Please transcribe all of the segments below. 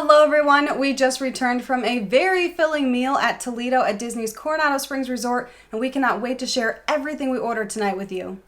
Hello everyone, we just returned from a very filling meal at Toledo at Disney's Coronado Springs Resort, and we cannot wait to share everything we ordered tonight with you.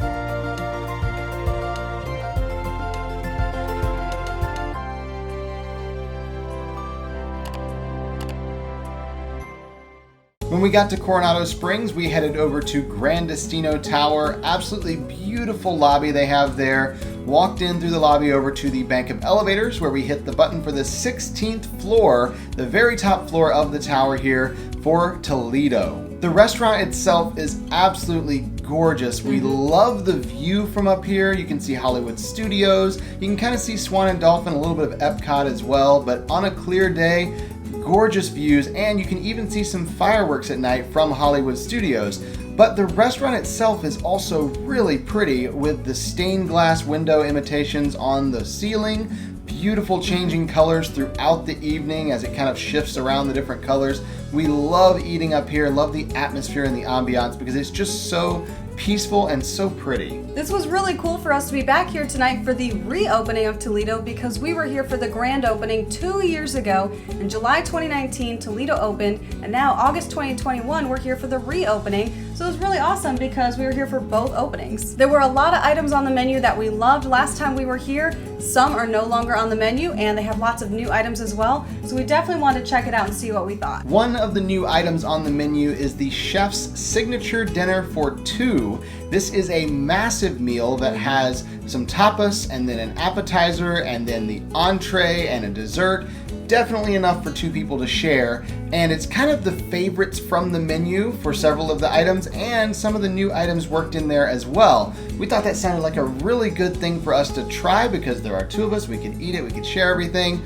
When we got to Coronado Springs, we headed over to Gran Destino Tower. Absolutely beautiful lobby they have there. Walked in through the lobby over to the bank of elevators where we hit the button for the 16th floor, the very top floor of the tower here for Toledo. The restaurant itself is absolutely gorgeous. We love the view from up here. You can see Hollywood Studios. You can kind of see Swan and Dolphin, a little bit of Epcot as well, but on a clear day, gorgeous views, and you can even see some fireworks at night from Hollywood Studios. But the restaurant itself is also really pretty with the stained glass window imitations on the ceiling, beautiful changing colors throughout the evening as it kind of shifts around the different colors. We love eating up here, love the atmosphere and the ambiance because it's just so peaceful and so pretty. This was really cool for us to be back here tonight for the reopening of Toledo because we were here for the grand opening 2 years ago. In July 2019, Toledo opened, and now August 2021, we're here for the reopening. So it was really awesome because we were here for both openings. There were a lot of items on the menu that we loved last time we were here. Some are no longer on the menu, and they have lots of new items as well. So we definitely wanted to check it out and see what we thought. One of the new items on the menu is the chef's signature dinner for two. This is a massive meal that has some tapas and then an appetizer and then the entree and a dessert. Definitely enough for two people to share, and it's kind of the favorites from the menu for several of the items, and some of the new items worked in there as well. We thought that sounded like a really good thing for us to try because there are two of us, we could eat it, we could share everything.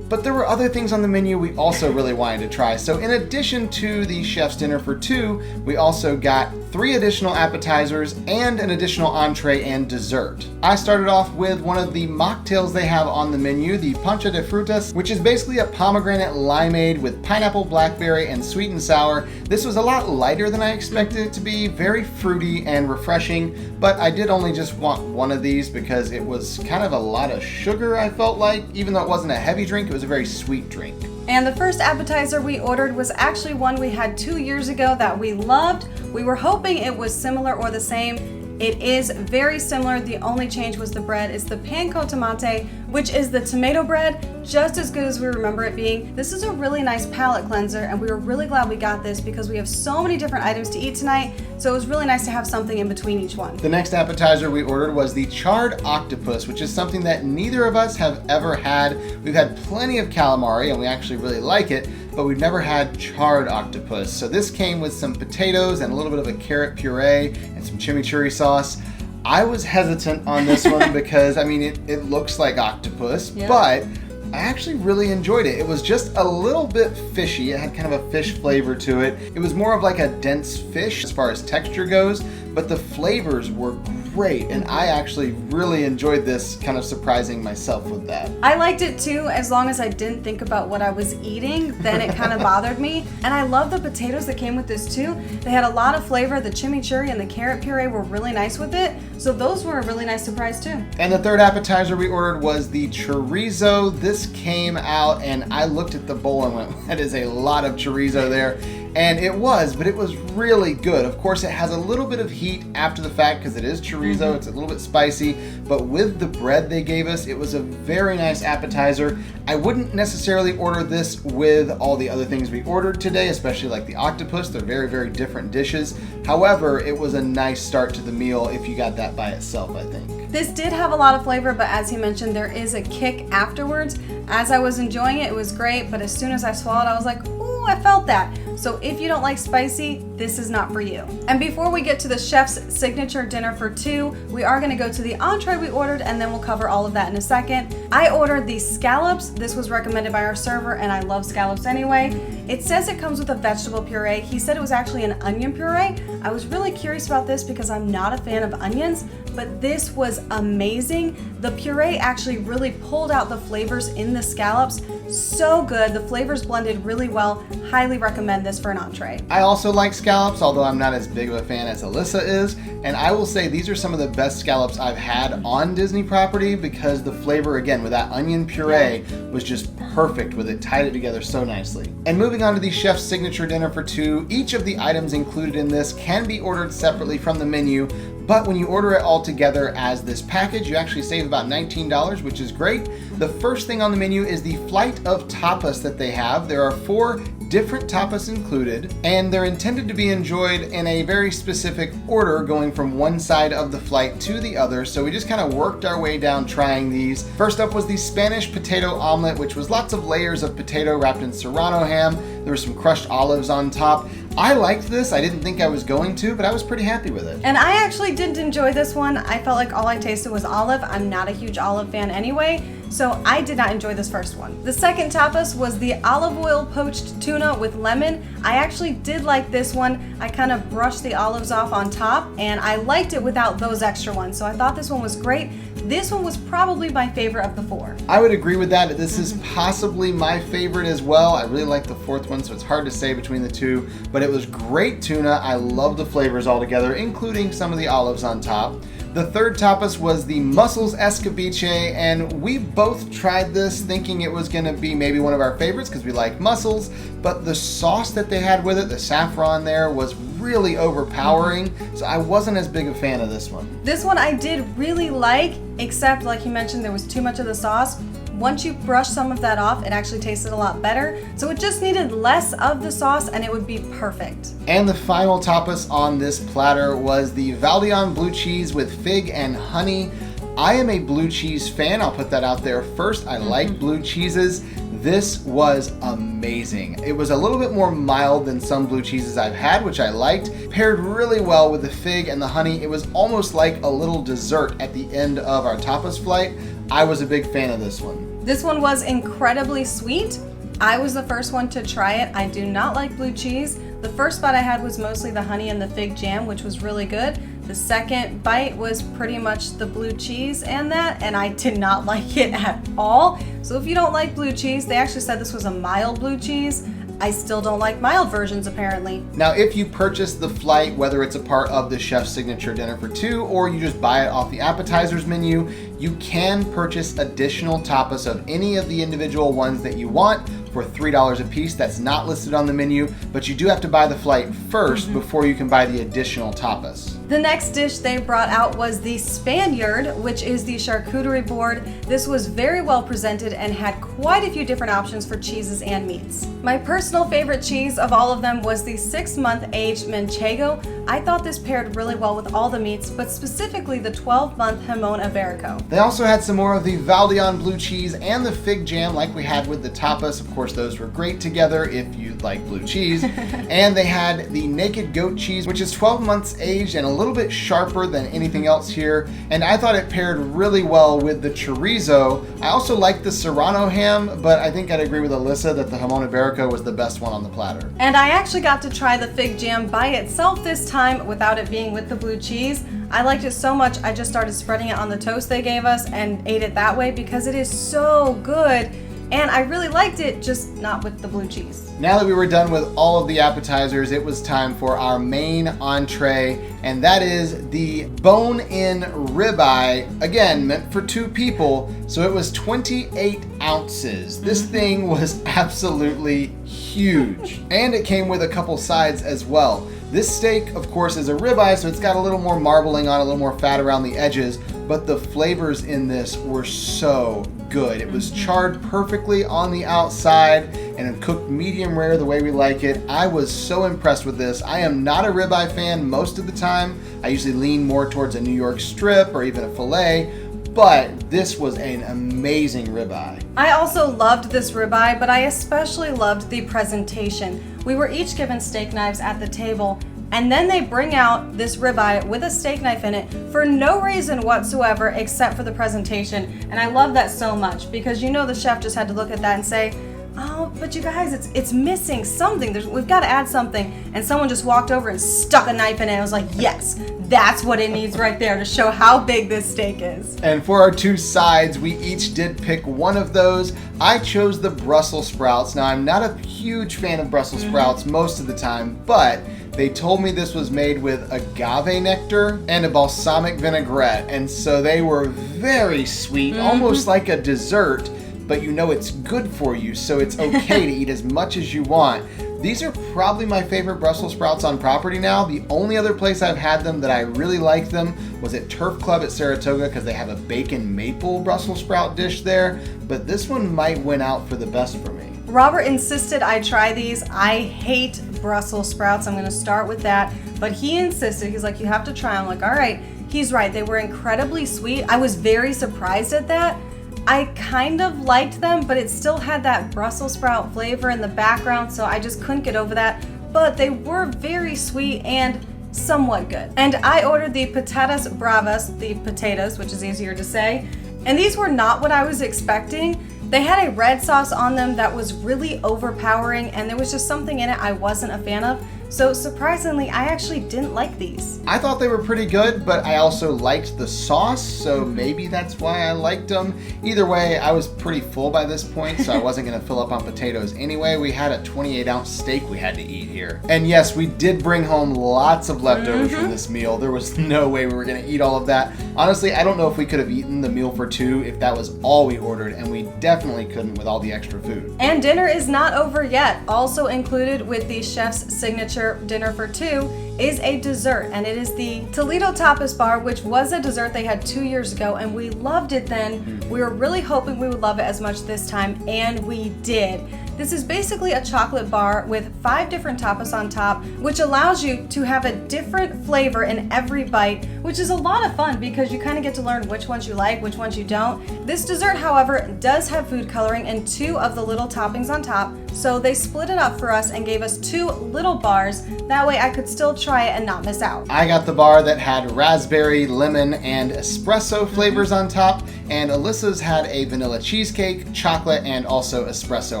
But there were other things on the menu we also really wanted to try. So in addition to the chef's dinner for two, we also got 3 additional appetizers and an additional entree and dessert. I started off with one of the mocktails they have on the menu, the Pancha de Frutas, which is basically a pomegranate limeade with pineapple, blackberry, and sweet and sour. This was a lot lighter than I expected it to be, very fruity and refreshing, but I did only just want one of these because it was kind of a lot of sugar, I felt like. Even though it wasn't a heavy drink, it was a very sweet drink. And the first appetizer we ordered was actually one we had 2 years ago that we loved. We were hoping it was similar or the same. It is very similar. The only change was the bread. It's the pan con tomate, which is the tomato bread, just as good as we remember it being. This is a really nice palate cleanser, and we were really glad we got this because we have so many different items to eat tonight, so it was really nice to have something in between each one. The next appetizer we ordered was the charred octopus, which is something that neither of us have ever had. We've had plenty of calamari, and we actually really like it, but we've never had charred octopus. So this came with some potatoes and a little bit of a carrot puree and some chimichurri sauce. I was hesitant on this one because, I mean, it looks like octopus, but I actually really enjoyed it. It was just a little bit fishy. It had kind of a fish flavor to it. It was more of like a dense fish as far as texture goes, but the flavors were great, and I actually really enjoyed this, kind of surprising myself with that. I liked it too, as long as I didn't think about what I was eating, then it kind of bothered me. And I love the potatoes that came with this too. They had a lot of flavor. The chimichurri and the carrot puree were really nice with it, so those were a really nice surprise too. And the third appetizer we ordered was the chorizo. This came out and I looked at the bowl and went, that is a lot of chorizo there. And it was, but it was really good. Of course, it has a little bit of heat after the fact because it is chorizo. It's a little bit spicy, but with the bread they gave us, it was a very nice appetizer. I wouldn't necessarily order this with all the other things we ordered today, especially like the octopus. They're very, very different dishes. However, it was a nice start to the meal if you got that by itself, I think. This did have a lot of flavor, but as he mentioned, there is a kick afterwards. As I was enjoying it, it was great, but as soon as I swallowed, I was like, ooh, I felt that. So if you don't like spicy, this is not for you. And before we get to the chef's signature dinner for two, we are gonna go to the entree we ordered, and then we'll cover all of that in a second. I ordered the scallops. This was recommended by our server, and I love scallops anyway. It says it comes with a vegetable puree. He said it was actually an onion puree. I was really curious about this because I'm not a fan of onions, but this was amazing. The puree actually really pulled out the flavors in the scallops So good. The flavors blended really well. Highly recommend this for an entree. I also like scallops, although I'm not as big of a fan as Alyssa is. And I will say these are some of the best scallops I've had on Disney property because the flavor, again, with that onion puree was just perfect with it, tied it together so nicely. And moving on to the chef's signature dinner for two, each of the items included in this can be ordered separately from the menu, but when you order it all together as this package, you actually save about $19, which is great. The first thing on the menu is the flight of tapas that they have. There are 4 different tapas included, and they're intended to be enjoyed in a very specific order, going from one side of the flight to the other. So we just kind of worked our way down trying these. First up was the Spanish potato omelet, which was lots of layers of potato wrapped in serrano ham. There were some crushed olives on top. I liked this. I didn't think I was going to, but I was pretty happy with it. And I actually didn't enjoy this one. I felt like all I tasted was olive. I'm not a huge olive fan anyway, so I did not enjoy this first one. The second tapas was the olive oil poached tuna with lemon. I actually did like this one. I kind of brushed the olives off on top, and I liked it without those extra ones, so I thought this one was great. This one was probably my favorite of the 4. I would agree with that. This is possibly my favorite as well. I really like the fourth one, so it's hard to say between the two, but it was great tuna. I love the flavors all together, including some of the olives on top. The third tapas was the mussels escabeche, and we both tried this thinking it was gonna be maybe one of our favorites because we like mussels, but the sauce that they had with it, the saffron there, was really overpowering, so I wasn't as big a fan of this one. This one I did really like, except like you mentioned, there was too much of the sauce. Once you brush some of that off, it actually tasted a lot better. So it just needed less of the sauce and it would be perfect. And the final tapas on this platter was the Valdion blue cheese with fig and honey. I am a blue cheese fan. I'll put that out there first. I like blue cheeses. This was amazing. It was a little bit more mild than some blue cheeses I've had, which I liked. Paired really well with the fig and the honey. It was almost like a little dessert at the end of our tapas flight. I was a big fan of this one. This one was incredibly sweet. I was the first one to try it. I do not like blue cheese. The first bite I had was mostly the honey and the fig jam, which was really good. The second bite was pretty much the blue cheese and I did not like it at all. So if you don't like blue cheese, they actually said this was a mild blue cheese. I still don't like mild versions, apparently. Now, if you purchase the flight, whether it's a part of the chef's signature dinner for two or you just buy it off the appetizers menu, you can purchase additional tapas of any of the individual ones that you want for $3 a piece. That's not listed on the menu, but you do have to buy the flight first before you can buy the additional tapas. The next dish they brought out was the Spaniard, which is the charcuterie board. This was very well presented and had quite a few different options for cheeses and meats. My personal favorite cheese of all of them was the 6-month aged Manchego. I thought this paired really well with all the meats, but specifically the 12-month Jamon Iberico. They also had some more of the Valdion blue cheese and the fig jam like we had with the tapas. Of course, those were great together if you like blue cheese. And they had the naked goat cheese, which is 12 months aged and a little bit sharper than anything else here. And I thought it paired really well with the chorizo. I also liked the serrano ham, but I think I'd agree with Alyssa that the Jamon Iberico was the best one on the platter. And I actually got to try the fig jam by itself this time without it being with the blue cheese. I liked it so much, I just started spreading it on the toast they gave us and ate it that way because it is so good. And I really liked it, just not with the blue cheese. Now that we were done with all of the appetizers, it was time for our main entree, and that is the bone-in ribeye, again, meant for 2 people, so it was 28 ounces. This thing was absolutely huge, and it came with a couple sides as well. This steak, of course, is a ribeye, so it's got a little more marbling on it, a little more fat around the edges, but the flavors in this were so good. It was charred perfectly on the outside and it cooked medium rare the way we like it. I was so impressed with this. I am not a ribeye fan most of the time. I usually lean more towards a New York strip or even a filet, but this was an amazing ribeye. I also loved this ribeye, but I especially loved the presentation. We were each given steak knives at the table, and then they bring out this ribeye with a steak knife in it for no reason whatsoever except for the presentation. And I love that so much because you know the chef just had to look at that and say, oh, but you guys, it's missing something. We've got to add something. And someone just walked over and stuck a knife in it. I was like, yes, that's what it needs right there to show how big this steak is. And for our 2 sides, we each did pick one of those. I chose the Brussels sprouts. Now, I'm not a huge fan of Brussels sprouts most of the time, but they told me this was made with agave nectar and a balsamic vinaigrette. And so they were very sweet, almost like a dessert, but you know it's good for you, so it's okay to eat as much as you want. These are probably my favorite Brussels sprouts on property now. The only other place I've had them that I really liked them was at Turf Club at Saratoga because they have a bacon maple Brussels sprout dish there, but this one might win out for the best for me. Robert insisted I try these. I hate Brussels sprouts. I'm going to start with that. But he insisted. He's like, you have to try. I'm like, all right. He's right. They were incredibly sweet. I was very surprised at that. I kind of liked them, but it still had that Brussels sprout flavor in the background, so I just couldn't get over that. But they were very sweet and somewhat good. And I ordered the patatas bravas, the potatoes, which is easier to say. And these were not what I was expecting. They had a red sauce on them that was really overpowering, and there was just something in it I wasn't a fan of. So surprisingly, I actually didn't like these. I thought they were pretty good, but I also liked the sauce, so maybe that's why I liked them. Either way, I was pretty full by this point, so I wasn't going to fill up on potatoes anyway. We had a 28-ounce steak we had to eat here. And yes, we did bring home lots of leftovers from this meal. There was no way we were going to eat all of that. Honestly, I don't know if we could have eaten the meal for 2 if that was all we ordered, and we definitely couldn't with all the extra food. And dinner is not over yet. Also included with the chef's signature dinner for 2 is a dessert, and it is the Toledo Tapas bar, which was a dessert they had 2 years ago, and we loved it then. We were really hoping we would love it as much this time, and we did. This is basically a chocolate bar with 5 different tapas on top, which allows you to have a different flavor in every bite, which is a lot of fun because you kind of get to learn which ones you like, which ones you don't. This dessert, however, does have food coloring and 2 of the little toppings on top, so they split it up for us and gave us 2 little bars. That way I could still try it and not miss out. I got the bar that had raspberry, lemon, and espresso flavors on top, and Alyssa's had a vanilla cheesecake, chocolate, and also espresso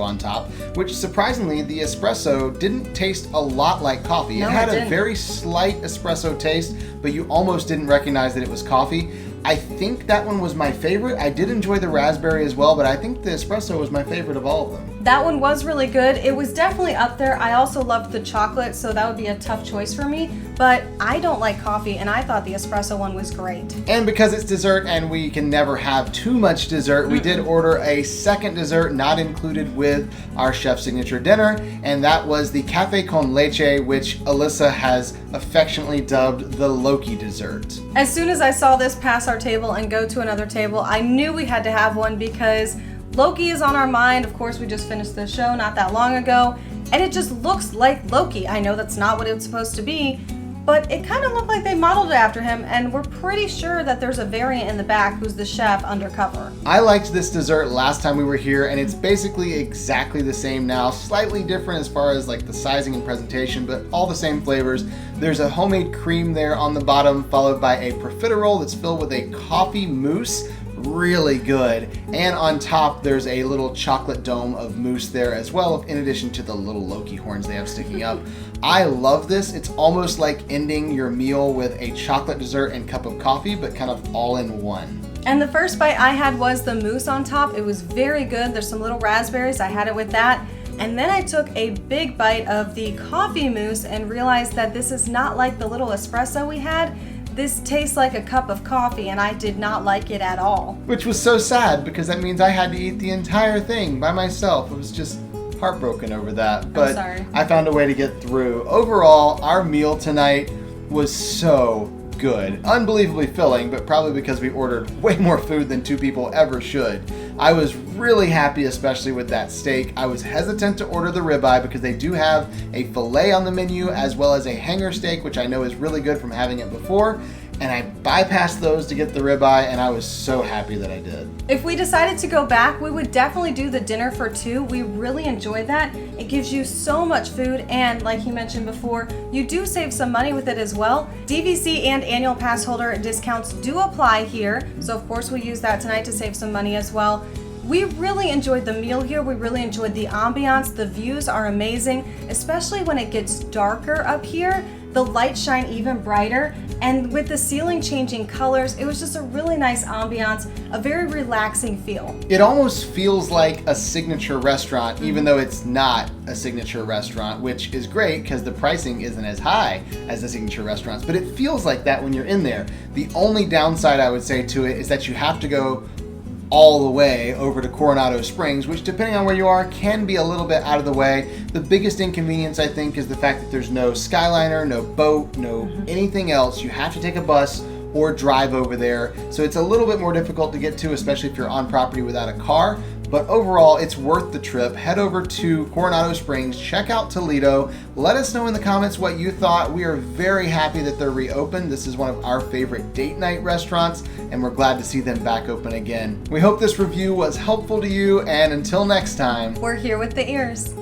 on top, which surprisingly, the espresso didn't taste a lot like coffee. No, it had it a didn't. very slight espresso taste, but you almost didn't recognize that it was coffee. I think that one was my favorite. I did enjoy the raspberry as well, but I think the espresso was my favorite of all of them. That one was really good. It was definitely up there. I also loved the chocolate, so that would be a tough choice for me, but I don't like coffee, and I thought the espresso one was great. And because it's dessert and we can never have too much dessert, we did order a second dessert not included with our chef's signature dinner, and that was the cafe con leche, which Alyssa has affectionately dubbed the Loki dessert. As soon as I saw this pass our table and go to another table, I knew we had to have one because Loki is on our mind. Of course, we just finished the show not that long ago, and it just looks like Loki. I know that's not what it's supposed to be, but it kind of looked like they modeled it after him, and we're pretty sure that there's a variant in the back who's the chef undercover. I liked this dessert last time we were here, and it's basically exactly the same now, slightly different as far as like the sizing and presentation, but all the same flavors. There's a homemade cream there on the bottom, followed by a profiterole that's filled with a coffee mousse. Really good. And on top there's a little chocolate dome of mousse there as well, in addition to the little Loki horns they have sticking up. I love this. It's almost like ending your meal with a chocolate dessert and cup of coffee, but kind of all in one. And the first bite I had was the mousse on top. It was very good. There's some little raspberries. I had it with that. And then I took a big bite of the coffee mousse and realized that this is not like the little espresso we had. This tastes like a cup of coffee, and I did not like it at all. Which was so sad because that means I had to eat the entire thing by myself. It was just heartbroken over that. But sorry. I found a way to get through. Overall, our meal tonight was so good. Unbelievably filling, but probably because we ordered way more food than 2 people ever should. I was really happy, especially with that steak. I was hesitant to order the ribeye because they do have a filet on the menu as well as a hanger steak, which I know is really good from having it before. And I bypassed those to get the ribeye, and I was so happy that I did. If we decided to go back, we would definitely do the dinner for 2. We really enjoyed that. It gives you so much food, and like he mentioned before, you do save some money with it as well. DVC and annual pass holder discounts do apply here, so of course we use that tonight to save some money as well. We really enjoyed the meal here. We really enjoyed the ambiance. The views are amazing, especially when it gets darker up here. The lights shine even brighter, and with the ceiling changing colors, it was just a really nice ambiance, a very relaxing feel. It almost feels like a signature restaurant, even though it's not a signature restaurant, which is great because the pricing isn't as high as the signature restaurants, but it feels like that when you're in there. The only downside I would say to it is that you have to go all the way over to Coronado Springs, which depending on where you are can be a little bit out of the way. The biggest inconvenience I think is the fact that there's no Skyliner, no boat, no anything else. You have to take a bus or drive over there. So it's a little bit more difficult to get to, especially if you're on property without a car. But overall, it's worth the trip. Head over to Coronado Springs, check out Toledo. Let us know in the comments what you thought. We are very happy that they're reopened. This is one of our favorite date night restaurants, and we're glad to see them back open again. We hope this review was helpful to you, and until next time, We're here with the ears.